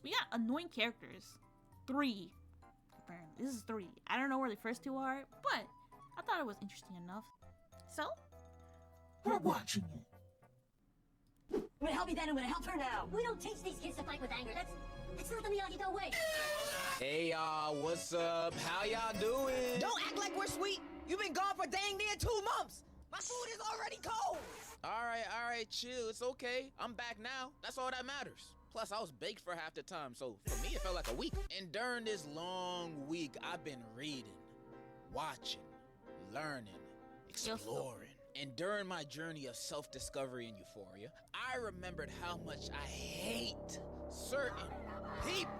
We got annoying characters. 3. Apparently. This is 3. I don't know where the first 2 are, but I thought it was interesting enough. So, we're watching it. I'm gonna help you then, I'm gonna help her now. We don't teach these kids to fight with anger. That's not the Miyagi-Do way. Hey y'all, what's up? How y'all doing? Don't act like we're sweet. You've been gone for dang near 2 months. My food is already cold. Alright, chill, it's okay. I'm back now, that's all that matters. Plus, I was baked for half the time, so for me, it felt like a week. And during this long week, I've been reading, watching, learning, exploring. And during my journey of self-discovery and euphoria, I remembered how much I hate certain people.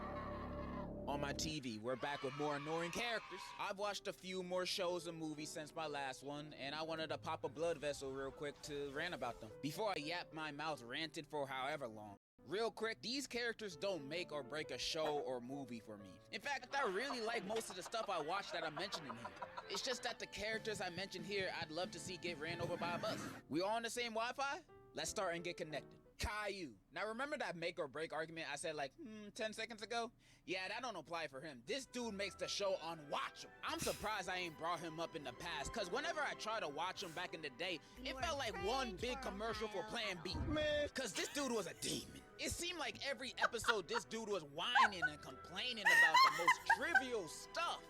On my TV, we're back with more annoying characters. I've watched a few more shows and movies since my last one, and I wanted to pop a blood vessel real quick to rant about them. Before I yapped my mouth ranted for however long. Real quick, these characters don't make or break a show or movie for me. In fact, I really like most of the stuff I watch that I'm mentioning here. It's just that the characters I mentioned here, I'd love to see get ran over by a bus. We all on the same Wi-Fi? Let's start and get connected. Caillou. Now remember that make or break argument I said like 10 seconds ago? Yeah, that don't apply for him. This dude makes the show unwatchable. I'm surprised I ain't brought him up in the past, cause whenever I try to watch him back in the day, it felt like one big commercial for Plan B. Man, cause this dude was a demon. It seemed like every episode this dude was whining and complaining about the most trivial stuff.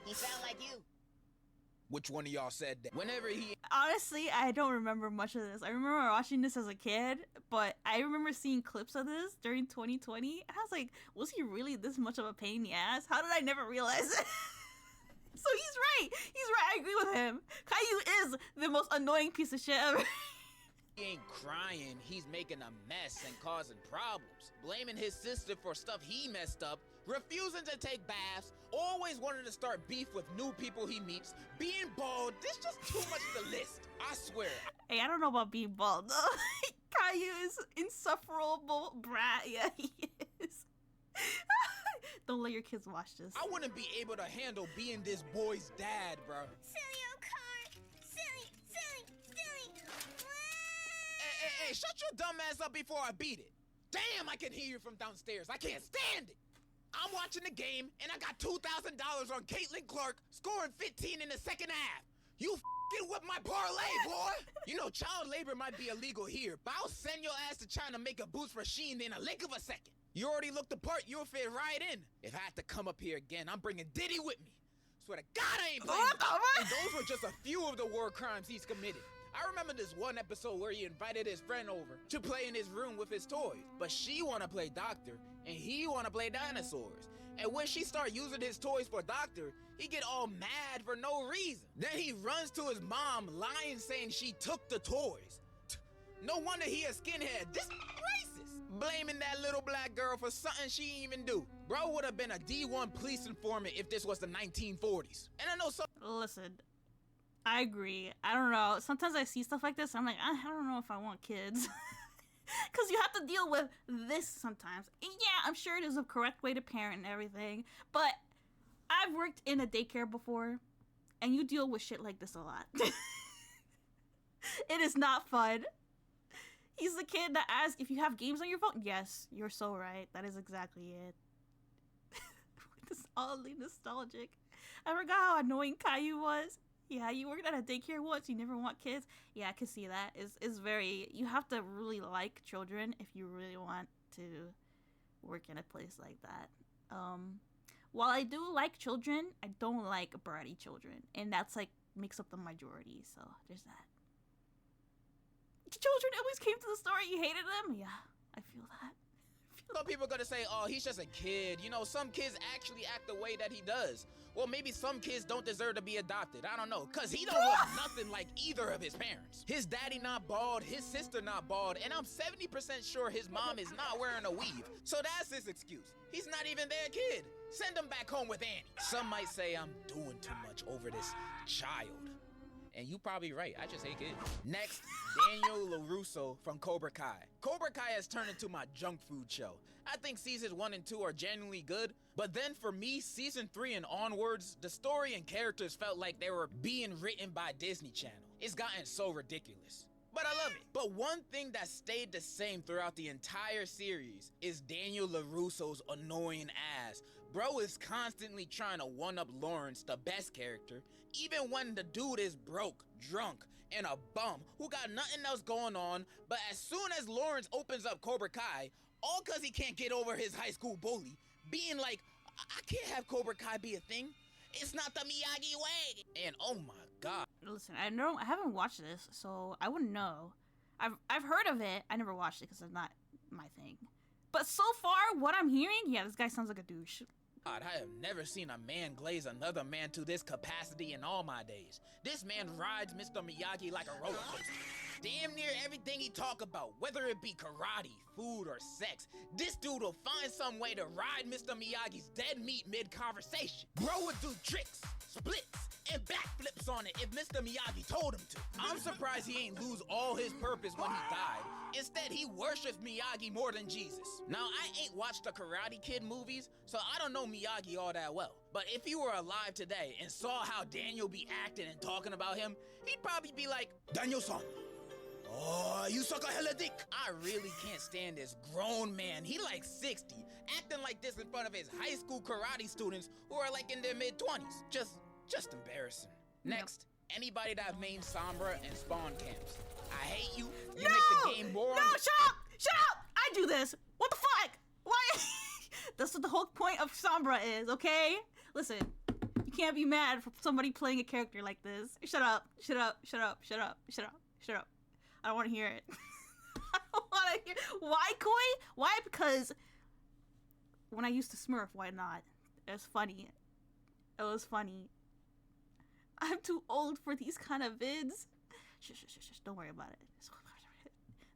He sound like you. Which one of y'all said that? Whenever he... Honestly, I don't remember much of this. I remember watching this as a kid, but I remember seeing clips of this during 2020, and I was like, was he really this much of a pain in the ass? How did I never realize it? So he's right. He's right. I agree with him. Caillou is the most annoying piece of shit ever. He ain't crying, he's making a mess and causing problems. Blaming his sister for stuff he messed up, refusing to take baths, always wanting to start beef with new people he meets, being bald, this just too much to list. I swear. Hey, I don't know about being bald though. Caillou is insufferable brat. Yeah, he is. Don't let your kids watch this. I wouldn't be able to handle being this boy's dad, bro. Silly old car. Silly. Hey, shut your dumb ass up before I beat it. Damn, I can hear you from downstairs. I can't stand it. I'm watching the game, and I got $2,000 on Caitlin Clark, scoring 15 in the second half. You f***ing whip my parlay, boy. You know, child labor might be illegal here, but I'll send your ass to China make a boost for Sheen in a lick of a second. You already looked the part, you'll fit right in. If I have to come up here again, I'm bringing Diddy with me. Swear to God, I ain't playing. And those were just a few of the war crimes he's committed. I remember this one episode where he invited his friend over to play in his room with his toys, but she wanna play doctor and he wanna play dinosaurs. And when she start using his toys for doctor, he get all mad for no reason. Then he runs to his mom lying saying she took the toys. No wonder he a skinhead. This racist. Blaming that little black girl for something she ain't even do. Bro would have been a D1 police informant if this was the 1940s. And I know so. Listen, I agree. I don't know. Sometimes I see stuff like this, and I'm like, I don't know if I want kids. Because you have to deal with this sometimes. And yeah, I'm sure it is a correct way to parent and everything, but I've worked in a daycare before, and you deal with shit like this a lot. It is not fun. He's the kid that asks if you have games on your phone. Yes, you're so right. That is exactly it. It's oddly nostalgic. I forgot how annoying Caillou was. Yeah, you worked at a daycare once, you never want kids. Yeah, I can see that. It's very, you have to really like children if you really want to work in a place like that. While I do like children, I don't like bratty children. And that's like, makes up the majority, so there's that. Children always came to the store, you hated them? Yeah, I feel that. Some people are gonna say, oh, he's just a kid. You know, some kids actually act the way that he does. Well, maybe some kids don't deserve to be adopted. I don't know, cause he don't look nothing like either of his parents. His daddy not bald, his sister not bald, and I'm 70% sure his mom is not wearing a weave. So that's his excuse. He's not even their kid. Send him back home with Annie. Some might say I'm doing too much over this child. And you probably right, I just hate kids. Next, Daniel LaRusso from Cobra Kai. Cobra Kai has turned into my junk food show. I think seasons 1 and 2 are genuinely good, but then for me, season 3 and onwards, the story and characters felt like they were being written by Disney Channel. It's gotten so ridiculous. but I love it. But one thing that stayed the same throughout the entire series is Daniel LaRusso's annoying ass. Bro is constantly trying to one-up Lawrence, the best character, even when the dude is broke, drunk, and a bum who got nothing else going on. But as soon as Lawrence opens up Cobra Kai, all cause he can't get over his high school bully, being like, I can't have Cobra Kai be a thing. It's not the Miyagi way. And oh my god. Listen, I haven't watched this, so I wouldn't know. I've heard of it. I never watched it because it's not my thing. But so far, what I'm hearing, yeah, this guy sounds like a douche. God, I have never seen a man glaze another man to this capacity in all my days. This man rides Mr. Miyagi like a roller coaster. Damn near everything he talk about, whether it be karate, food, or sex, this dude will find some way to ride Mr. Miyagi's dead meat mid-conversation. Bro would do tricks, splits, and backflips on it if Mr. Miyagi told him to. I'm surprised he ain't lose all his purpose when he died. Instead, he worships Miyagi more than Jesus. Now, I ain't watched the Karate Kid movies, so I don't know Miyagi all that well. But if he were alive today and saw how Daniel be acting and talking about him, he'd probably be like, Daniel-san, oh, you suck a hella dick. I really can't stand this grown man. He like 60, acting like this in front of his high school karate students who are like in their mid-20s. Just embarrassing. Next, anybody that made Sombra and Spawn camps. I hate you. You make the game boring. No, shut up! Shut up! I do this. What the fuck? Why? That's what the whole point of Sombra is, okay? Listen, you can't be mad for somebody playing a character like this. Shut up. Shut up. Shut up. Shut up. Shut up. Shut up. I don't want to hear it. I don't want to hear. Why, Koi? Why? Because when I used to Smurf, why not? It was funny. It was funny. I'm too old for these kind of vids. Shush. Don't worry about it.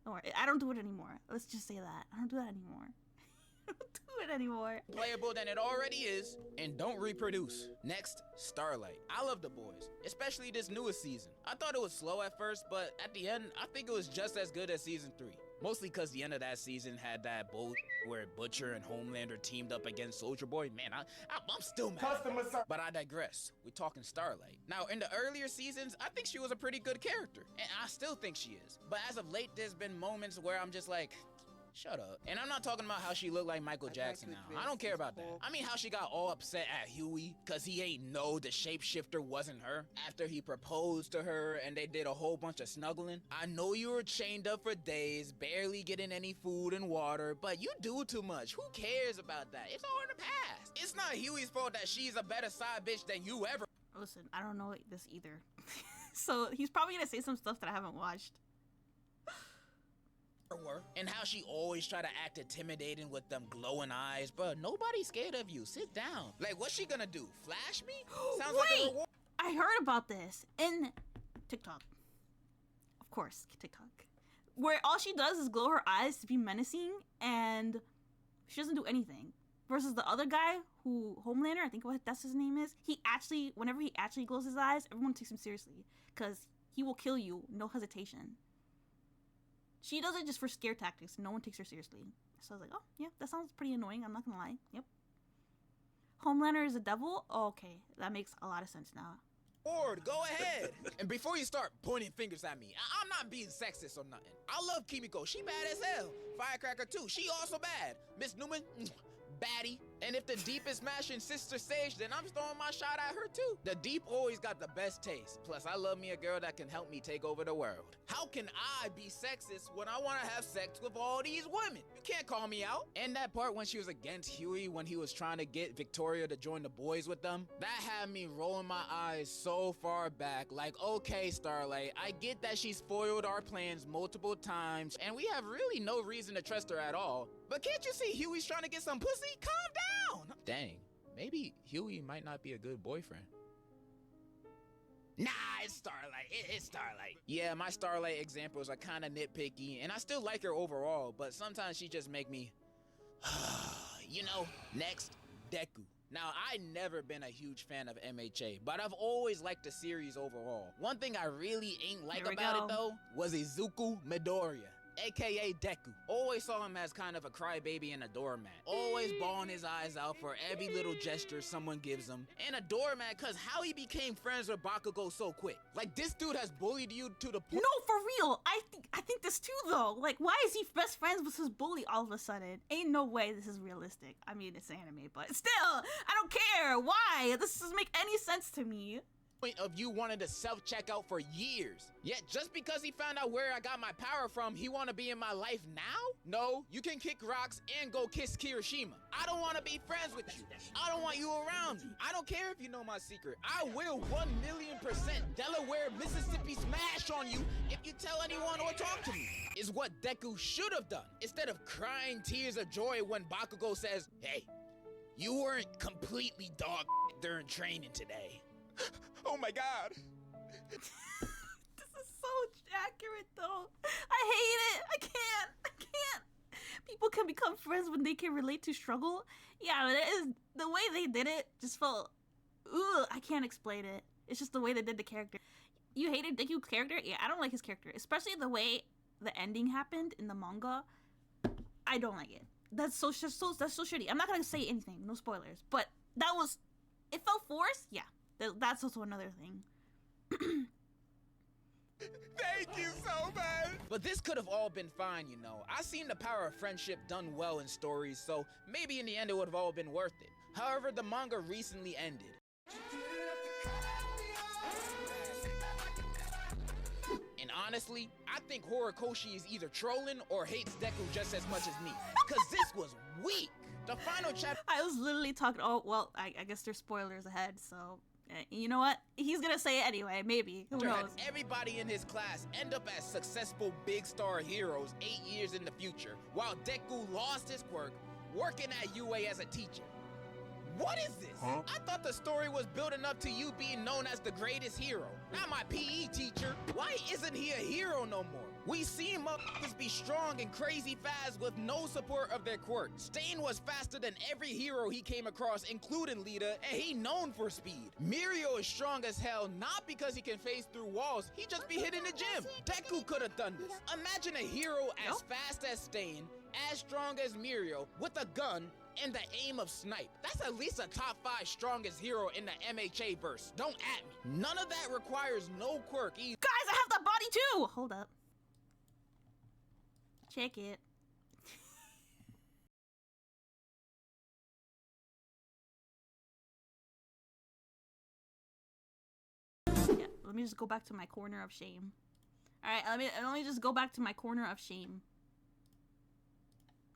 Don't worry. I don't do it anymore. Let's just say that. I don't do that anymore. I don't do it anymore. Playable than it already is, and don't reproduce. Next, Starlight. I love the boys, especially this newest season. I thought it was slow at first, but at the end, I think it was just as good as season 3. Mostly because the end of that season had that bull where Butcher and Homelander teamed up against Soldier Boy. Man, I'm still mad. But I digress. We're talking Starlight. Now, in the earlier seasons, I think she was a pretty good character. And I still think she is. But as of late, there's been moments where I'm just like, shut up. And I'm not talking about how she looked like Michael Jackson now. I don't care about that. I mean how she got all upset at Huey because he ain't know the shapeshifter wasn't her after he proposed to her and they did a whole bunch of snuggling. I know you were chained up for days, barely getting any food and water, but you do too much. Who cares about that? It's all in the past. It's not Huey's fault that she's a better side bitch than you ever. Listen, I don't know this either. So he's probably going to say some stuff that I haven't watched. And how she always try to act intimidating with them glowing eyes. Bro, nobody's scared of you. Sit down. Like, what's she gonna do? Flash me? Sounds like a reward. I heard about this in TikTok. Of course, TikTok. Where all she does is glow her eyes to be menacing, and she doesn't do anything. Versus the other guy, who, Homelander, I think that's his name is, whenever he actually glows his eyes, everyone takes him seriously. Because he will kill you, no hesitation. She does it just for scare tactics. No one takes her seriously. So I was like, oh, yeah, that sounds pretty annoying. I'm not gonna lie. Yep. Homelander is a devil? Oh, okay. That makes a lot of sense now. Lord, go ahead. And before you start pointing fingers at me, I'm not being sexist or nothing. I love Kimiko. She bad as hell. Firecracker too. She also bad. Miss Newman, baddie. And if the Deep is smashing Sister Sage, then I'm throwing my shot at her too. The Deep always got the best taste. Plus, I love me a girl that can help me take over the world. How can I be sexist when I want to have sex with all these women? You can't call me out. And that part when she was against Huey when he was trying to get Victoria to join the boys with them, that had me rolling my eyes so far back. Like, okay, Starlight, I get that she's foiled our plans multiple times, and we have really no reason to trust her at all. But can't you see Huey's trying to get some pussy? Calm down. Dang, maybe Huey might not be a good boyfriend. Nah, it's Starlight. It's Starlight. Yeah, my Starlight examples are kind of nitpicky, and I still like her overall, but sometimes she just make me... You know, next, Deku. Now, I never been a huge fan of MHA, but I've always liked the series overall. One thing I really ain't like about it, though, was Izuku Midoriya. aka Deku. Always saw him as kind of a crybaby and a doormat. Always bawling his eyes out for every little gesture someone gives him. And a doormat cause how he became friends with Bakugo so quick. Like this dude has bullied you to the point. No, for real. I think this too though. Like, why is he best friends with his bully all of a sudden? Ain't no way this is realistic. I mean, it's anime, but still, I don't care. Why? This doesn't make any sense to me. Of you wanted to self-check out for years. Yet just because he found out where I got my power from, he wanna be in my life now? No, you can kick rocks and go kiss Kirishima. I don't wanna be friends with you. I don't want you around me. I don't care if you know my secret. I will 1,000,000% Delaware, Mississippi smash on you if you tell anyone or talk to me. Is what Deku should have done. Instead of crying tears of joy when Bakugo says, hey, you weren't completely dog during training today. Oh my god. This is so accurate though. I hate it. I can't. People can become friends when they can relate to struggle. Yeah, but it is the way they did it just felt I can't explain it. It's just the way they did the character. You hated Deku's character? Yeah, I don't like his character. Especially the way the ending happened in the manga. I don't like it. That's so shitty. I'm not gonna say anything, no spoilers. But it felt forced, yeah. That's also another thing. Thank you so much! But this could have all been fine, you know. I seen the power of friendship done well in stories, so maybe in the end it would have all been worth it. However, the manga recently ended. And honestly, I think Horikoshi is either trolling or hates Deku just as much as me. Cause this was weak! The final chapter— I was literally talking, oh, well, I guess there's spoilers ahead, so... You know what? He's gonna say it anyway, maybe. Who knows? Everybody in his class end up as successful big star heroes 8 years in the future, while Deku lost his quirk, working at UA as a teacher. What is this? Huh? I thought the story was building up to you being known as the greatest hero. Not my PE teacher. Why isn't he a hero no more? We seen motherfuckers be strong and crazy fast with no support of their quirk. Stain was faster than every hero he came across, including Lita, and he known for speed. Mirio is strong as hell, not because he can phase through walls, he just be hitting the gym. Deku could have done this. Imagine a hero as fast as Stain, as strong as Mirio, with a gun, and the aim of snipe. That's at least a top 5 strongest hero in the MHA verse. Don't at me. None of that requires no quirk either. Guys, I have the body too! Hold up. Check it. Yeah, let me just go back to my corner of shame. Alright, let me just go back to my corner of shame.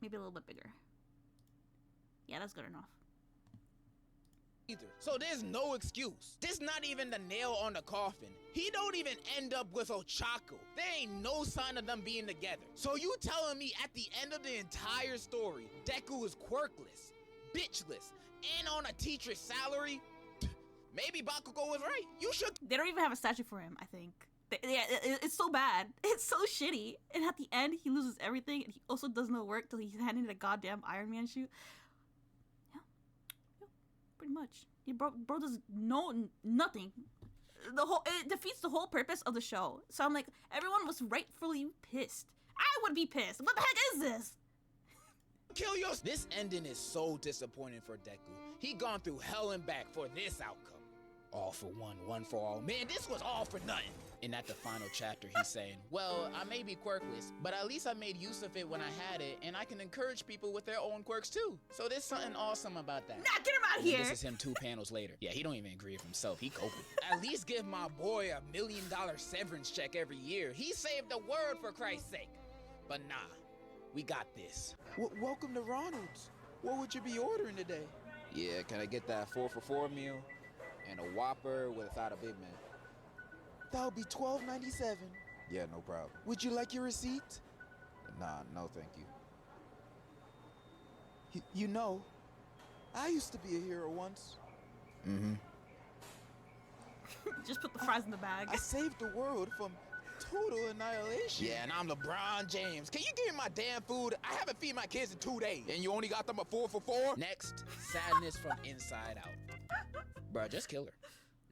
Maybe a little bit bigger. Yeah, that's good enough. So there's no excuse. This not even the nail on the coffin. He don't even end up with Ochako. There ain't no sign of them being together. So you telling me at the end of the entire story, Deku is quirkless, bitchless, and on a teacher's salary? Maybe Bakugo was right. You should— They don't even have a statue for him, I think. Yeah, it's so bad. It's so shitty. And at the end, he loses everything, and he also does no work till he's handed a goddamn Iron Man suit. Pretty much. Bro does nothing. It defeats the whole purpose of the show. So I'm like, everyone was rightfully pissed. I would be pissed. What the heck is this? Kill yours. This ending is so disappointing for Deku. He gone through hell and back for this outcome. All for one, one for all. Man, this was all for nothing. And at the final chapter, he's saying, well, I may be quirkless, but at least I made use of it when I had it, and I can encourage people with their own quirks too. So there's something awesome about that. Nah, get him out of here! This is him 2 panels later. Yeah, he don't even agree with himself. He coping. At least give my boy $1 million severance check every year. He saved the world for Christ's sake. But nah, we got this. Welcome to Ronald's. What would you be ordering today? Yeah, can I get that 4 for $4 meal? And a Whopper without a Big Mac. That'll be $12.97. Yeah, no problem. Would you like your receipt? Nah, no thank you. You know, I used to be a hero once. Mm-hmm. Just put the fries in the bag. I saved the world from total annihilation. Yeah, and I'm LeBron James. Can you give me my damn food? I haven't feed my kids in 2 days. And you only got them a 4 for $4? Next, sadness from inside out. Bruh, just kill her.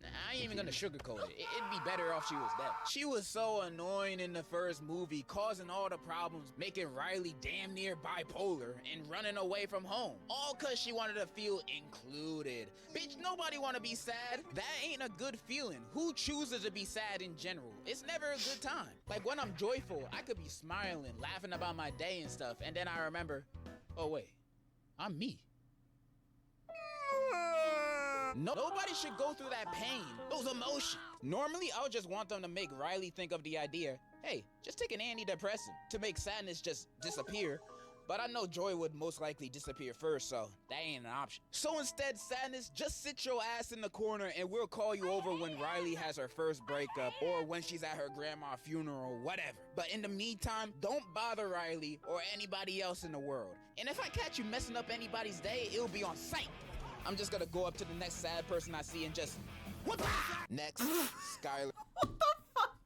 I ain't even gonna sugarcoat it. It'd be better off she was dead. She was so annoying in the first movie, causing all the problems, making Riley damn near bipolar, and running away from home. All cause she wanted to feel included. Bitch, nobody wanna be sad. That ain't a good feeling. Who chooses to be sad in general? It's never a good time. Like when I'm joyful, I could be smiling, laughing about my day and stuff, and then I remember, oh wait, I'm me. No, nobody should go through that pain, those emotions. Normally, I would just want them to make Riley think of the idea, hey, just take an antidepressant to make sadness just disappear. But I know joy would most likely disappear first, so that ain't an option. So instead, sadness, just sit your ass in the corner and we'll call you over when Riley has her first breakup or when she's at her grandma's funeral, whatever. But in the meantime, don't bother Riley or anybody else in the world. And if I catch you messing up anybody's day, it'll be on sight. I'm just gonna go up to the next sad person I see and just, what? Next, Skyler. What the fuck?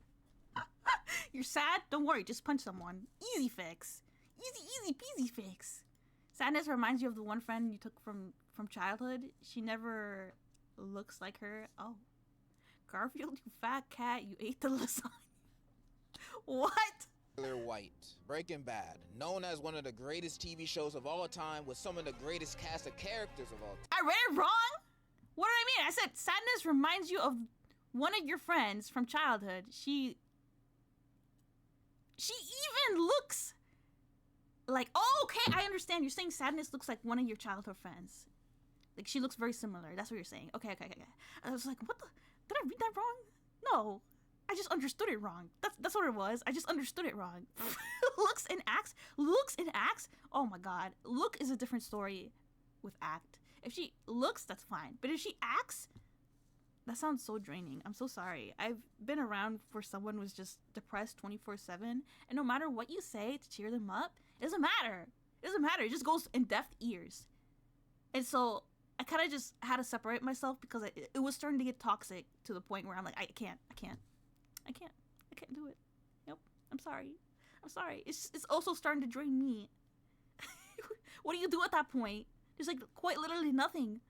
You're sad? Don't worry, just punch someone. Easy fix. Easy peasy fix. Sadness reminds you of the one friend you took from childhood. She never looks like her. Oh. Garfield, you fat cat, you ate the lasagna. What? Skyler White, Breaking Bad, known as one of the greatest TV shows of all time with some of the greatest cast of characters of all time. I read it wrong? What did I mean? I said sadness reminds you of one of your friends from childhood. She even looks like, oh, okay, I understand. You're saying sadness looks like one of your childhood friends. Like, she looks very similar. That's what you're saying. Okay. I was like, what the? Did I read that wrong? No. I just understood it wrong. That's what it was. I just understood it wrong. Looks and acts. Oh my god. Look is a different story with act. If she looks, that's fine. But if she acts, that sounds so draining. I'm so sorry. I've been around for someone who's just depressed 24/7, and no matter what you say to cheer them up, it doesn't matter. It just goes in deaf ears. And so I kind of just had to separate myself because it was starting to get toxic to the point where I'm like, I can't do it. Yep. I'm sorry. It's also starting to drain me. What do you do at that point? There's like quite literally nothing.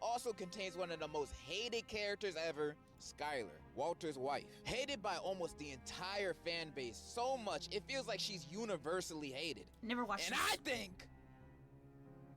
Also contains one of the most hated characters ever, Skyler, Walter's wife. Hated by almost the entire fan base so much, it feels like she's universally hated. Never watched And I think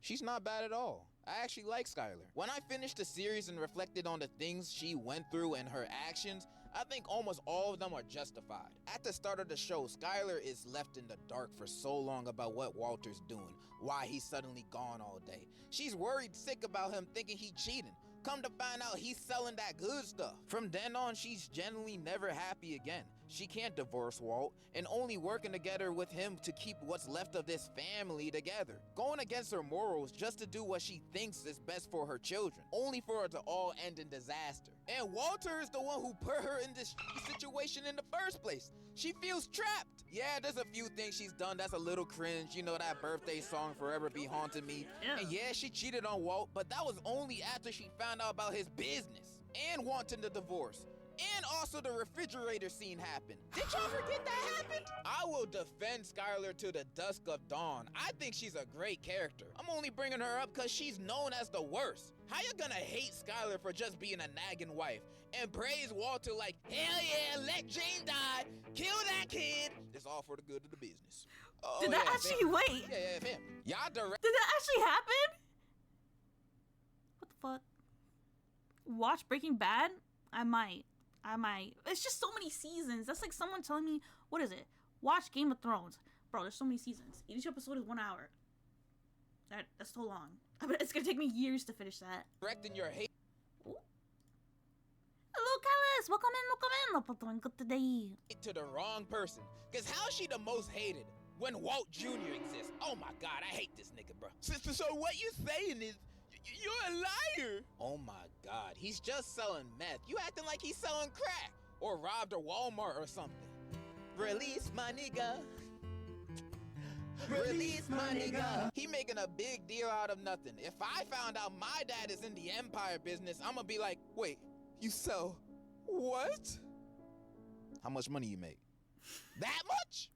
she's not bad at all. I actually like Skyler. When I finished the series and reflected on the things she went through and her actions, I think almost all of them are justified. At the start of the show, Skyler is left in the dark for so long about what Walter's doing, why he's suddenly gone all day. She's worried sick about him thinking he cheating. Come to find out he's selling that good stuff. From then on, she's generally never happy again. She can't divorce Walt and only working together with him to keep what's left of this family together. Going against her morals just to do what she thinks is best for her children, only for it to all end in disaster. And Walter is the one who put her in this situation in the first place. She feels trapped. Yeah, there's a few things she's done that's a little cringe. You know, that birthday song, Forever Be Haunting Me. Yeah. And yeah, she cheated on Walt, but that was only after she found out about his business and wanting the divorce. And also the refrigerator scene happened. Did y'all forget that happened? I will defend Skyler to the dusk of dawn. I think she's a great character. I'm only bringing her up because she's known as the worst. How you gonna hate Skyler for just being a nagging wife and praise Walter like, hell yeah, let Jane die, kill that kid. It's all for the good of the business. Oh, Did that actually, wait. Yeah, him. Y'all direct. Did that actually happen? What the fuck? Watch Breaking Bad? I might. It's just so many seasons. That's like someone telling me, what is it? Watch Game of Thrones. Bro, there's so many seasons. Each episode is 1 hour. That's so long. I mean, it's gonna take me years to finish that. Directing your hate. Ooh. Hello, Callis. Welcome in. Hope you're doing good today. To the wrong person. Cause how's she the most hated when Walt Jr. exists? Oh my god, I hate this nigga, bro. So what you saying is you're a liar. Oh my god, he's just selling meth. You acting like he's selling crack or robbed a Walmart or something. Release my nigga. Release my nigga. He making a big deal out of nothing. If I found out my dad is in the empire business, I'm gonna be like, wait, you sell what? How much money you make? That much?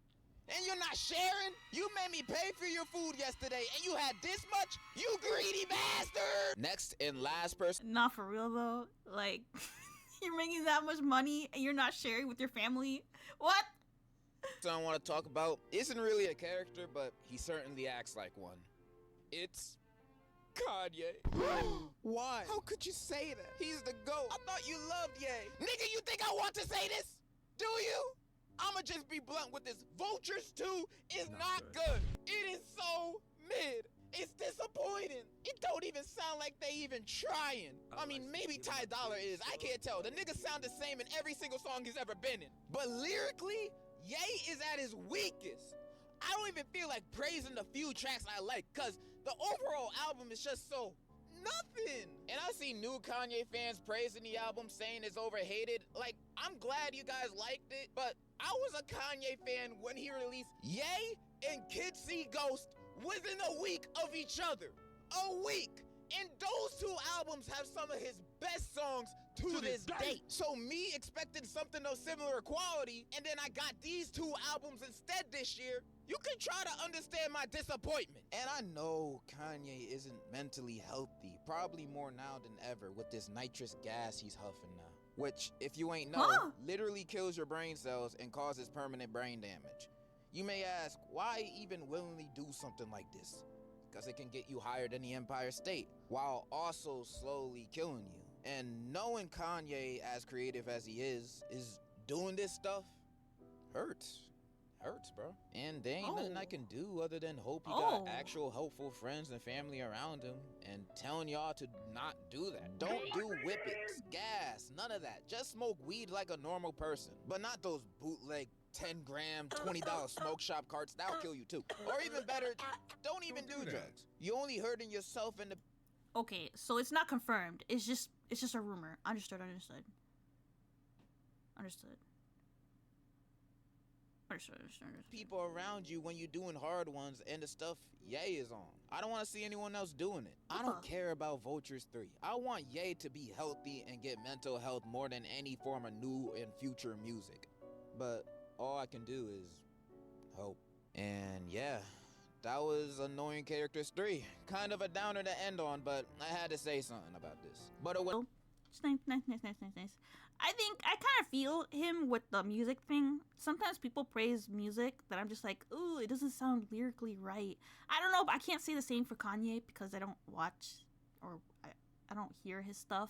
And you're not sharing? You made me pay for your food yesterday and you had this much? You greedy bastard! Next and last person. Not for real though. Like, you're making that much money and you're not sharing with your family? What? I want to talk about isn't really a character, but he certainly acts like one. It's Kanye. Why? How could you say that? He's the GOAT. I thought you loved Ye. Nigga, you think I want to say this? Do you? I'ma just be blunt with this. Vultures 2 is not good. It is so mid. It's disappointing. It don't even sound like they even trying. I mean, maybe Ty Dolla is. I can't tell. The nigga sound the same in every single song he's ever been in. But lyrically, Ye is at his weakest. I don't even feel like praising the few tracks I like, cause the overall album is just so nothing. And I see new Kanye fans praising the album, saying it's overhated. Like, I'm glad you guys liked it, but I was a Kanye fan when he released Ye and Kids See Ghost within a week of each other. A week! And those two albums have some of his best songs to this date. So me expecting something of similar quality, and then I got these two albums instead this year, you can try to understand my disappointment. And I know Kanye isn't mentally healthy, probably more now than ever with this nitrous gas he's huffing now. Which, if you ain't know, literally kills your brain cells and causes permanent brain damage. You may ask, why even willingly do something like this? Because it can get you higher than the Empire State, while also slowly killing you. And knowing Kanye, as creative as he is doing this stuff, hurts. Hurts, bro. And there ain't nothing I can do other than hope he got actual helpful friends and family around him, and telling y'all to not do that. Don't do whippets, gas, none of that. Just smoke weed like a normal person, but not those bootleg 10-gram, $20 smoke shop carts. That'll kill you too. Or even better, don't even do drugs. You only hurting yourself and the... Okay, so it's not confirmed. It's just a rumor. Understood. People around you when you're doing hard ones and the stuff Ye is on. I don't want to see anyone else doing it. I don't care about Vultures 3. I want Ye to be healthy and get mental health more than any form of new and future music. But all I can do is hope. And yeah, that was Annoying Characters 3. Kind of a downer to end on, but I had to say something about this. But it was Nice. I think I kind of feel him with the music thing. Sometimes people praise music that I'm just like, ooh, it doesn't sound lyrically right. I don't know, but I can't say the same for Kanye because I don't watch or I don't hear his stuff.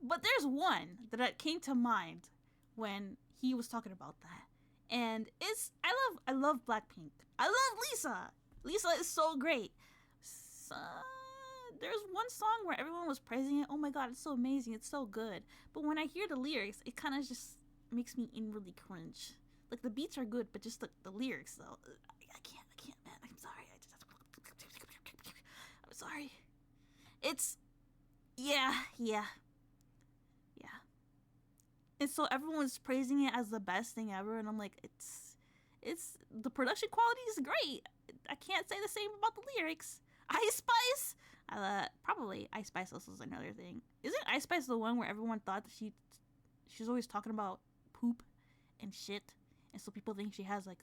But there's one that came to mind when he was talking about that. And I love Blackpink. I love Lisa. Lisa is so great. So, there's one song where everyone was praising it. Oh my god, it's so amazing. It's so good. But when I hear the lyrics, it kind of just makes me inwardly cringe. Like, the beats are good, but just the lyrics, though. I can't, man. I'm sorry. I'm sorry. It's... Yeah. And so everyone's praising it as the best thing ever, and I'm like, it's... The production quality is great. I can't say the same about the lyrics. Ice Spice? Probably Ice Spice also is another thing. Isn't Ice Spice the one where everyone thought that she's always talking about poop and shit, and so people think she has like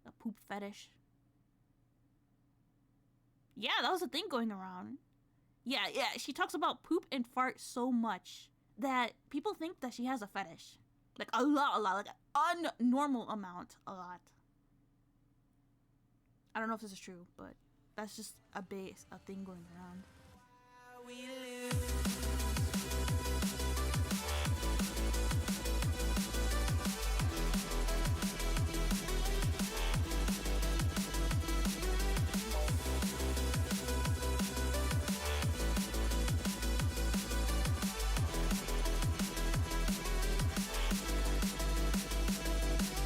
a poop fetish? Yeah, that was a thing going around. Yeah, she talks about poop and fart so much that people think that she has a fetish. Like a lot, like an unnormal amount, a lot. I don't know if this is true, but that's just a thing going around.